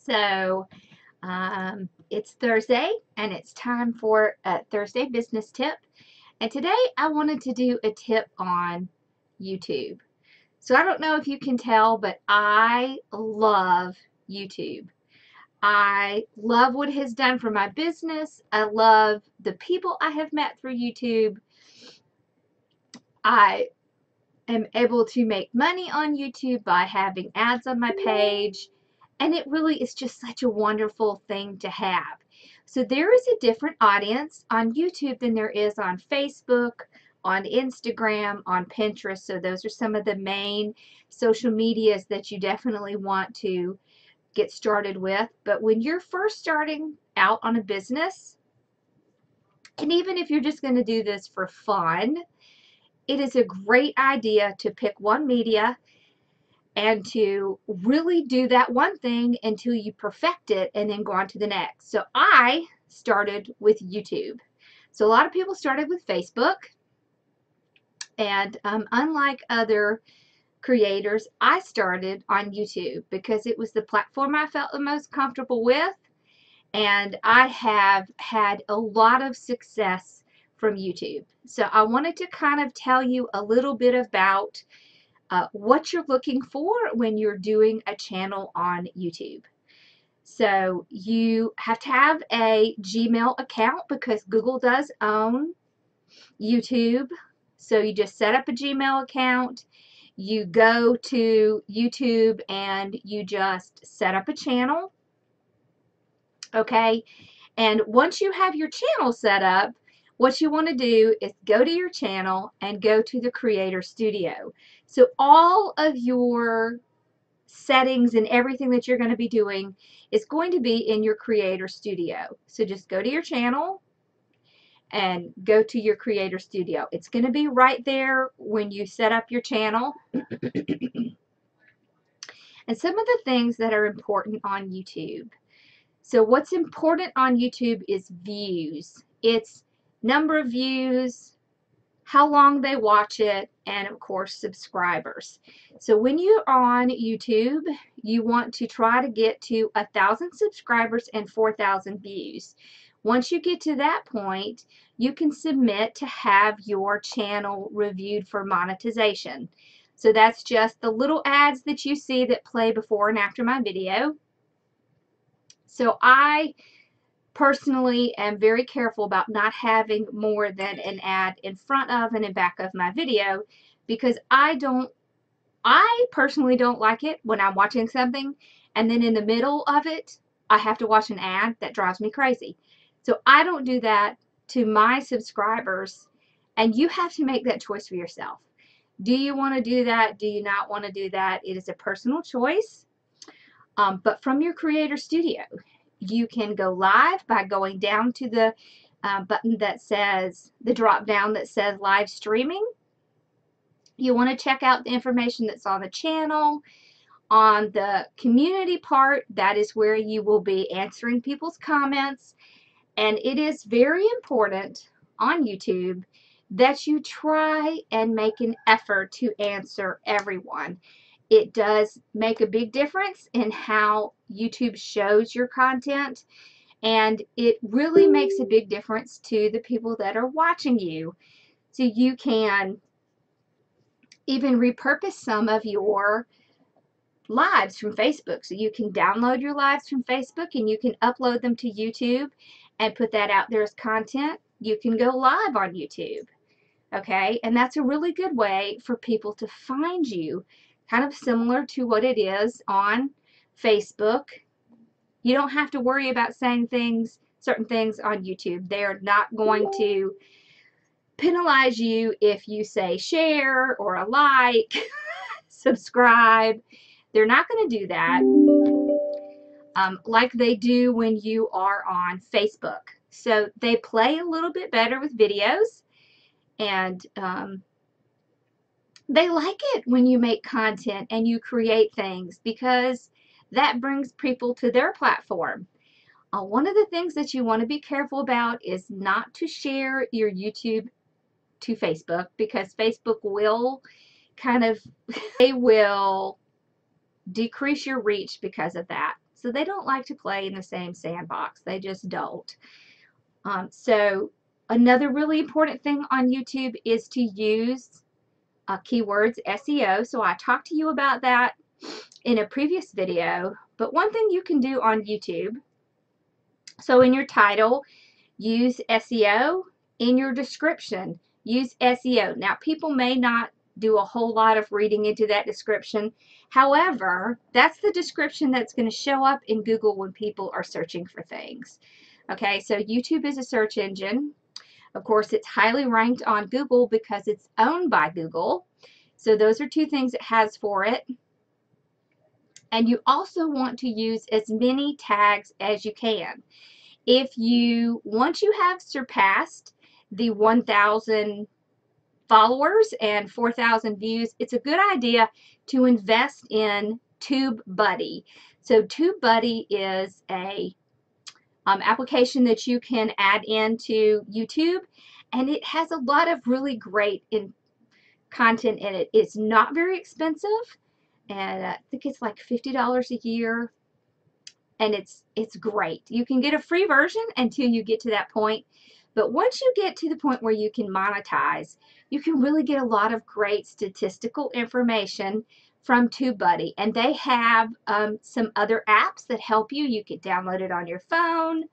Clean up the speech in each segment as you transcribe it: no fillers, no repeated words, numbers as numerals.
So it's Thursday and it's time for a Thursday business tip. And today I wanted to do a tip on YouTube. So I don't know if you can tell, but I love YouTube. I love what it has done for my business. I love the people I have met through YouTube. I am able to make money on YouTube by having ads on my page. And it really is just such a wonderful thing to have. So there is a different audience on YouTube than there is on Facebook, on Instagram, on Pinterest. So those are some of the main social medias that you definitely want to get started with. But when you're first starting out on a business, and even if you're just going to do this for fun, it is a great idea to pick one media and to really do that one thing until you perfect it and then go on to the next. So I started with YouTube. So a lot of people started with Facebook, and unlike other creators, I started on YouTube because it was the platform I felt the most comfortable with, and I have had a lot of success from YouTube. So I wanted to kind of tell you a little bit about what you're looking for when you're doing a channel on YouTube. So you have to have a Gmail account because Google does own YouTube. So you just set up a Gmail account, you go to YouTube and you just set up a channel. Okay, and once you have your channel set up, what you want to do is go to your channel and go to the Creator Studio. So all of your settings and everything that you're going to be doing is going to be in your Creator Studio. So just go to your channel and go to your Creator Studio. It's going to be right there when you set up your channel. And some of the things that are important on YouTube. So what's important on YouTube is views. It's number of views, how long they watch it, and of course subscribers. So when you're on YouTube, you want to try to get to 1,000 subscribers and 4,000 views. Once you get to that point, you can submit to have your channel reviewed for monetization. So that's just the little ads that you see that play before and after my video. So I personally am very careful about not having more than an ad in front of and in back of my video because I personally don't like it when I'm watching something and then in the middle of it I have to watch an ad. That drives me crazy. So I don't do that to my subscribers, and you have to make that choice for yourself. Do you want to do that? Do you not want to do that? It is a personal choice. But from your Creator Studio, you can go live by going down to the button that says, the drop down that says live streaming. You want to check out the information that's on the channel. On the community part, that is where you will be answering people's comments. And it is very important on YouTube that you try and make an effort to answer everyone. It does make a big difference in how YouTube shows your content, and it really makes a big difference to the people that are watching you. So you can even repurpose some of your lives from Facebook. So you can download your lives from Facebook and you can upload them to YouTube and put that out there as content. You can go live on YouTube. Okay, and that's a really good way for people to find you, kind of similar to what it is on Facebook. You don't have to worry about saying certain things on YouTube. They are not going to penalize you if you say share or a like, subscribe. They're not going to do that like they do when you are on Facebook. So they play a little bit better with videos. And they like it when you make content and you create things because that brings people to their platform. One of the things that you want to be careful about is not to share your YouTube to Facebook, because Facebook will they will decrease your reach because of that. So they don't like to play in the same sandbox. They just don't. So another really important thing on YouTube is to use keywords, SEO. So I talked to you about that in a previous video. But one thing you can do on YouTube, so in your title, use SEO. In your description, use SEO. Now, people may not do a whole lot of reading into that description. However, that's the description that's going to show up in Google when people are searching for things. Okay, so YouTube is a search engine. Of course, it's highly ranked on Google because it's owned by Google. So those are two things it has for it. And you also want to use as many tags as you can. Once you have surpassed the 1,000 followers and 4,000 views, it's a good idea to invest in TubeBuddy. So TubeBuddy is a application that you can add into YouTube, and it has a lot of really great content in it. It's not very expensive, and I think it's like $50 a year. And it's great. You can get a free version until you get to that point. But once you get to the point where you can monetize, you can really get a lot of great statistical information from TubeBuddy. And they have some other apps that help you. You can download it on your phone.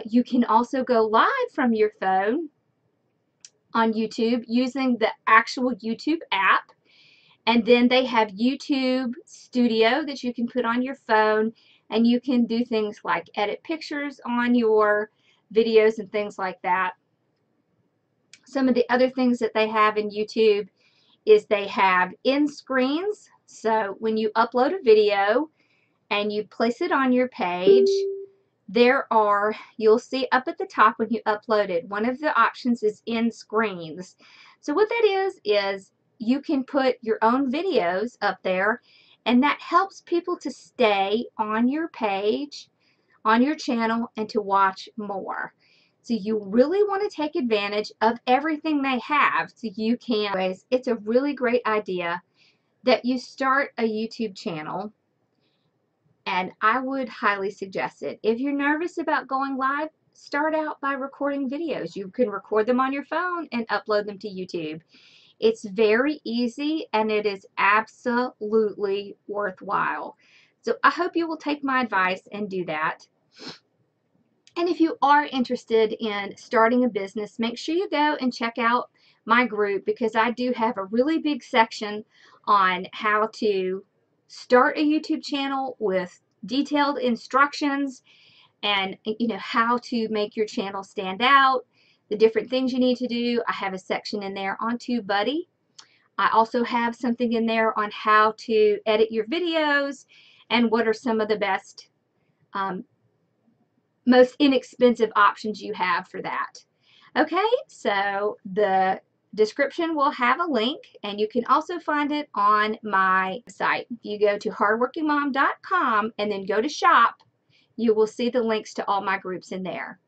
You can also go live from your phone on YouTube using the actual YouTube app. And then they have YouTube Studio that you can put on your phone, and you can do things like edit pictures on your videos and things like that. Some of the other things that they have in YouTube is they have end screens. So when you upload a video and you place it on your page, you'll see up at the top when you upload it, one of the options is end screens. So what that is you can put your own videos up there, and that helps people to stay on your page, on your channel, and to watch more. So you really want to take advantage of everything they have. So you can, it's a really great idea that you start a YouTube channel, and I would highly suggest it. If you're nervous about going live, start out by recording videos. You can record them on your phone and upload them to YouTube. It's very easy, and it is absolutely worthwhile. So I hope you will take my advice and do that. And if you are interested in starting a business, make sure you go and check out my group, because I do have a really big section on how to start a YouTube channel with detailed instructions, and how to make your channel stand out, the different things you need to do. I have a section in there on TubeBuddy. I also have something in there on how to edit your videos and what are some of the best, most inexpensive options you have for that. Okay, so the description will have a link, and you can also find it on my site. If you go to hardworkingmom.com and then go to shop, you will see the links to all my groups in there.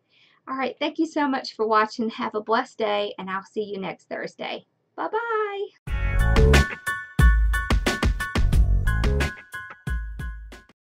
All right, thank you so much for watching. Have a blessed day, and I'll see you next Thursday. Bye-bye.